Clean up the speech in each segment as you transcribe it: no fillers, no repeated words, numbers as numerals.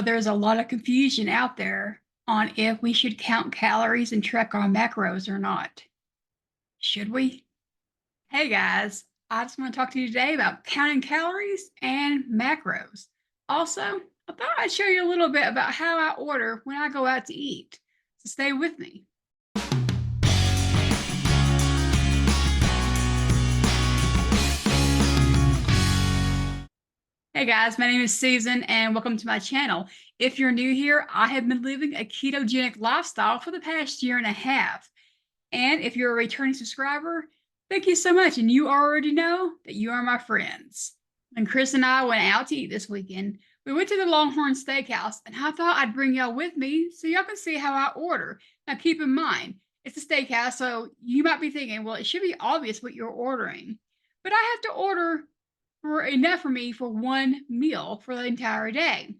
There's a lot of confusion out there on if we should count calories and track our macros or not. Should we? Hey guys, I just want to talk to you today about counting calories and macros. Also, I thought I'd show you a little bit about how I order when I go out to eat. So stay with me. Hey guys, my name is Susan and welcome to my channel. If you're new here, I have been living a ketogenic lifestyle for the past year and a half. And if you're a returning subscriber, thank you so much. And you already know that you are my friends. When Chris and I went out to eat this weekend, we went to the Longhorn Steakhouse, and I thought I'd bring y'all with me so y'all can see how I order. Now, keep in mind, it's a steakhouse, so you might be thinking, well, it should be obvious what you're ordering. But I have to order for enough for me for one meal for the entire day.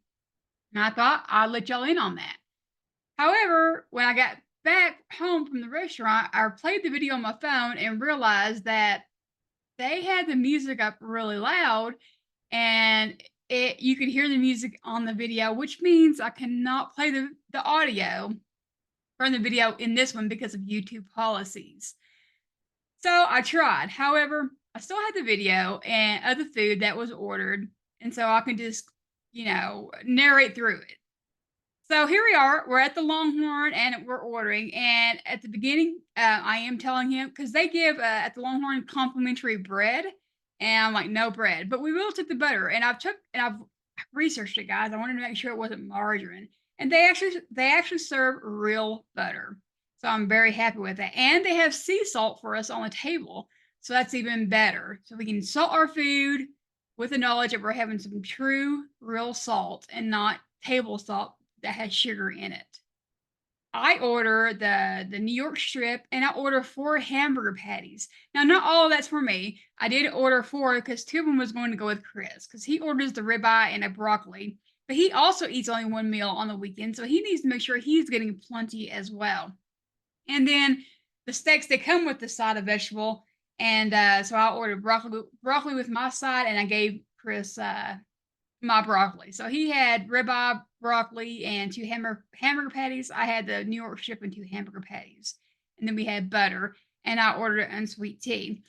And I thought I'd let y'all in on that. However, when I got back home from the restaurant, I played the video on my phone and realized that they had the music up really loud, and you could hear the music on the video, which means I cannot play the audio from the video in this one because of YouTube policies. So I tried. However, I still had the video and of the food that was ordered, and so I can just, narrate through it. So here we are. We're at the Longhorn and we're ordering. And at the beginning, I am telling him because they give at the Longhorn complimentary bread, and I'm like, no bread, but we will take the butter. And I've researched it, guys. I wanted to make sure it wasn't margarine, and they actually serve real butter. So I'm very happy with it. And they have sea salt for us on the table, so that's even better. So we can salt our food with the knowledge that we're having some true, real salt and not table salt that has sugar in it. I order the New York strip, and I order 4 hamburger patties. Now, not all of that's for me. I did order 4 because 2 of them was going to go with Chris because he orders the ribeye and a broccoli, but he also eats only one meal on the weekend, so he needs to make sure he's getting plenty as well. And then the steaks, they come with the side of vegetable, and so I ordered broccoli with my side, and I gave Chris my broccoli. So he had ribeye, broccoli, and 2 hamburger patties. I had the New York strip and 2 hamburger patties. And then we had butter, and I ordered an unsweet tea.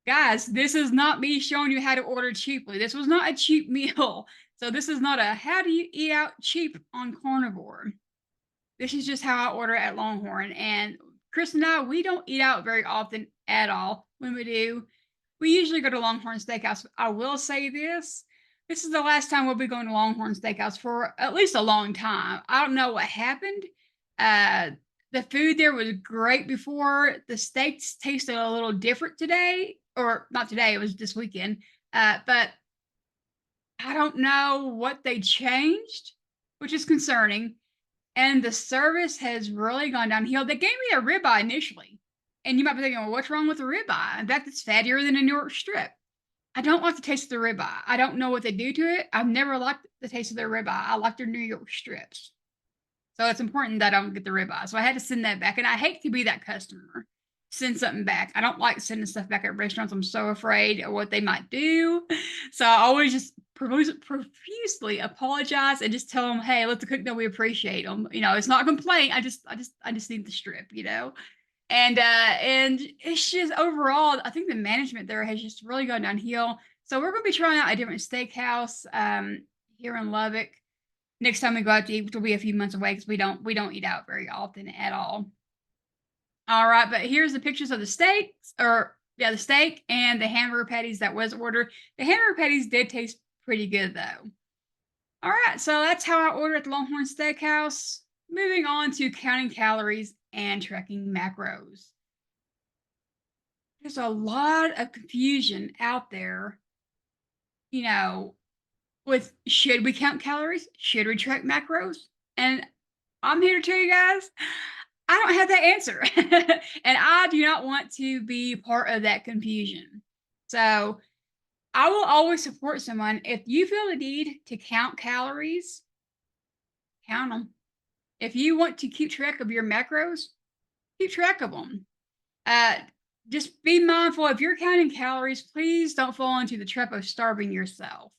Guys, this is not me showing you how to order cheaply. This was not a cheap meal. So this is not a how do you eat out cheap on Carnivore. This is just how I order at Longhorn. And Chris and I, we don't eat out very often at all. When we do, we usually go to Longhorn Steakhouse. I will say this is the last time we'll be going to Longhorn Steakhouse for at least a long time. I don't know what happened. The food there was great before. The steaks tasted a little different today, or not today, it was this weekend. But I don't know what they changed, which is concerning. And the service has really gone downhill. They gave me a ribeye initially. And you might be thinking, well, what's wrong with the ribeye? In fact, it's fattier than a New York strip. I don't like the taste of the ribeye. I don't know what they do to it. I've never liked the taste of their ribeye. I like their New York strips. So it's important that I don't get the ribeye. So I had to send that back. And I hate to be that customer. Send something back. I don't like sending stuff back at restaurants. I'm so afraid of what they might do. So I always just profusely apologize and just tell them, hey, let the cook know we appreciate them. It's not a complaint. I just need the strip, and it's just overall, I think the management there has just really gone downhill. So we're going to be trying out a different steakhouse here in Lubbock. Next time we go out to eat, which will be a few months away because we don't eat out very often at all. All right, but here's the pictures of the steaks, the steak and the hamburger patties that was ordered. The hamburger patties did taste pretty good though. All right, so that's how I ordered at the Longhorn Steakhouse. Moving on to counting calories and tracking macros. There's a lot of confusion out there, with should we count calories? Should we track macros? And I'm here to tell you guys, I don't have that answer. And I do not want to be part of that confusion. So I will always support someone. If you feel the need to count calories, count them. If you want to keep track of your macros, keep track of them. Just be mindful if you're counting calories, please don't fall into the trap of starving yourself.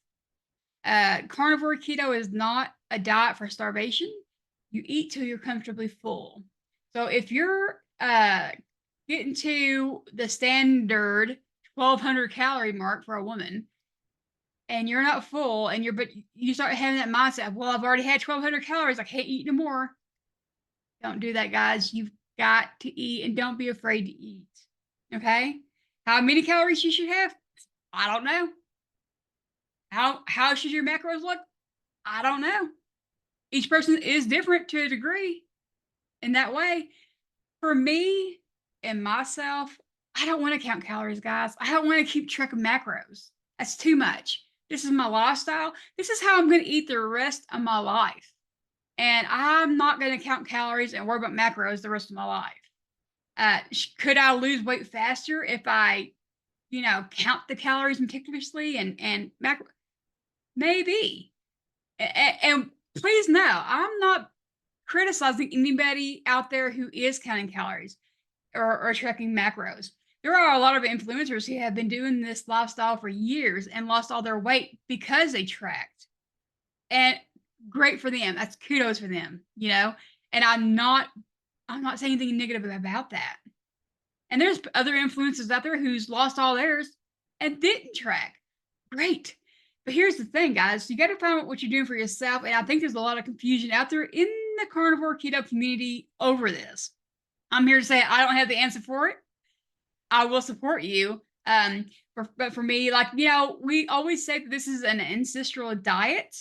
Carnivore keto is not a diet for starvation, you eat till you're comfortably full. So if you're getting to the standard 1,200 calorie mark for a woman, and you're not full, and but you start having that mindset of, well, I've already had 1,200 calories, I can't eat no more. Don't do that, guys. You've got to eat, and don't be afraid to eat. Okay? How many calories you should have? I don't know. How should your macros look? I don't know. Each person is different to a degree in that way. For me and myself, I don't want to count calories, guys. I don't want to keep track of macros. That's too much. This is my lifestyle. This is how I'm going to eat the rest of my life. And I'm not going to count calories and worry about macros the rest of my life. Could I lose weight faster if I, count the calories meticulously and macro? Maybe. And please know, I'm not criticizing anybody out there who is counting calories or tracking macros. There are a lot of influencers who have been doing this lifestyle for years and lost all their weight because they tracked. And great for them. That's kudos for them, And I'm not saying anything negative about that. And there's other influencers out there who's lost all theirs and didn't track. Great. But here's the thing, guys. You got to find out what you're doing for yourself. And I think there's a lot of confusion out there in the carnivore keto community over this. I'm here to say I don't have the answer for it. I will support you. But for me, we always say that this is an ancestral diet.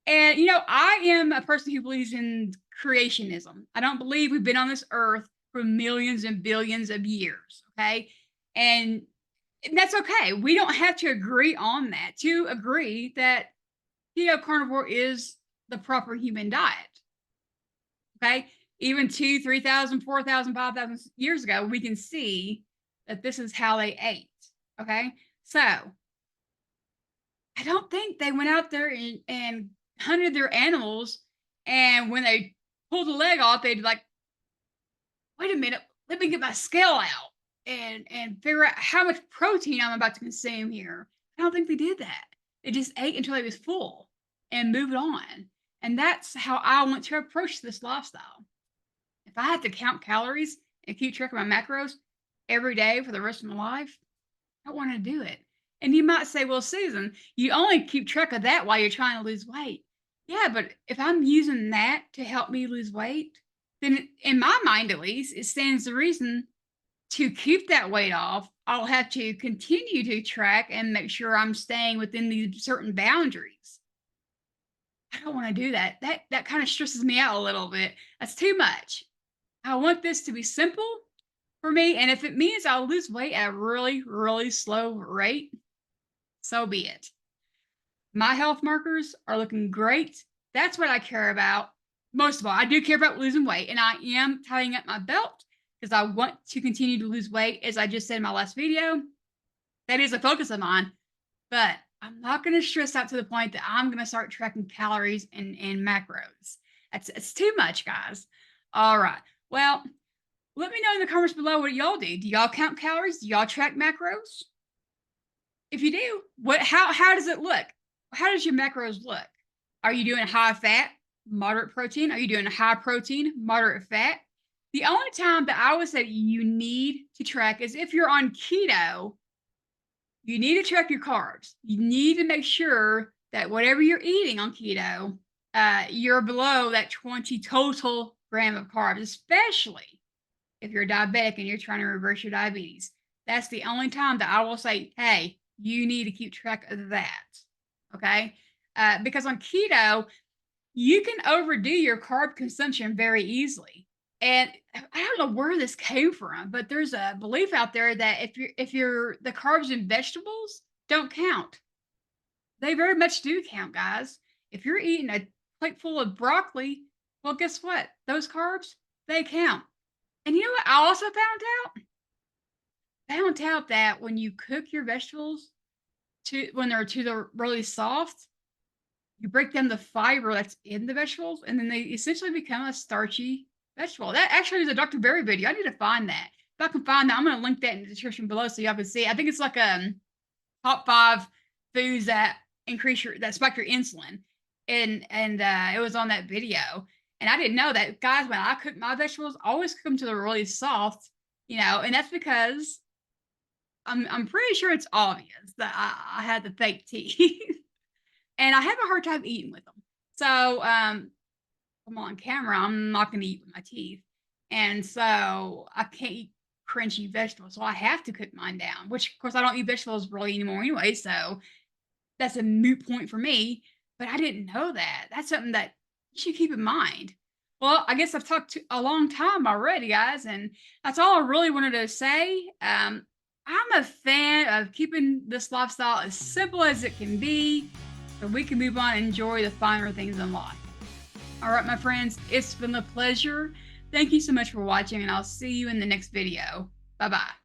And, I am a person who believes in creationism. I don't believe we've been on this earth for millions and billions of years. Okay. And that's okay. We don't have to agree on that to agree that, carnivore is the proper human diet. Okay. Even 2, 3,000, 4,000, 5,000 years ago, we can see that this is how they ate. Okay. So I don't think they went out there and hunted their animals. And when they pulled the leg off, they'd like, wait a minute, let me get my scale out and figure out how much protein I'm about to consume here. I don't think they did that. They just ate until they was full and moved on. And that's how I want to approach this lifestyle. If I had to count calories and keep track of my macros every day for the rest of my life, I don't want to do it. And you might say, well, Susan, you only keep track of that while you're trying to lose weight. Yeah, but if I'm using that to help me lose weight, then in my mind, at least, it stands to reason to keep that weight off. I'll have to continue to track and make sure I'm staying within these certain boundaries. I don't want to do that. That kind of stresses me out a little bit. That's too much. I want this to be simple for me. And if it means I'll lose weight at a really, really slow rate, so be it. My health markers are looking great. That's what I care about. Most of all, I do care about losing weight, and I am tying up my belt because I want to continue to lose weight, as I just said in my last video. That is a focus of mine, but I'm not going to stress out to the point that I'm going to start tracking calories and macros. It's too much, guys. All right. Well, let me know in the comments below what y'all do. Do y'all count calories? Do y'all track macros? If you do, how does it look? How does your macros look? Are you doing high fat, moderate protein? Are you doing high protein, moderate fat? The only time that I would say you need to track is if you're on keto. You need to track your carbs. You need to make sure that whatever you're eating on keto, you're below that 20 total gram of carbs, especially if you're diabetic and you're trying to reverse your diabetes. That's the only time that I will say, hey, you need to keep track of that. Okay? Because on keto, you can overdo your carb consumption very easily. And I don't know where this came from, but there's a belief out there that if you're the carbs in vegetables don't count. They very much do count, guys. If you're eating a plate full of broccoli, well, guess what? Those carbs, they count. And you know what I also found out? Found out that when you cook your vegetables when they're really soft, you break down the fiber that's in the vegetables, and then they essentially become a starchy vegetable. That actually is a Dr. Berry video. I need to find that. If I can find that, I'm going to link that in the description below so y'all can see. I think it's like top 5 foods that spike your insulin. and it was on that video. And I didn't know that, guys, when I cook my vegetables, I always cook them to the really soft, and that's because I'm pretty sure it's obvious that I had the fake teeth. And I have a hard time eating with them. So, I'm on camera, I'm not gonna eat with my teeth. And so I can't eat crunchy vegetables. So I have to cook mine down, which of course I don't eat vegetables really anymore anyway. So that's a moot point for me. But I didn't know that. That's something that you should keep in mind. Well, I guess I've talked to a long time already, guys, and that's all I really wanted to say. I'm a fan of keeping this lifestyle as simple as it can be so we can move on and enjoy the finer things in life. All right, my friends, it's been a pleasure. Thank you so much for watching, and I'll see you in the next video. Bye bye.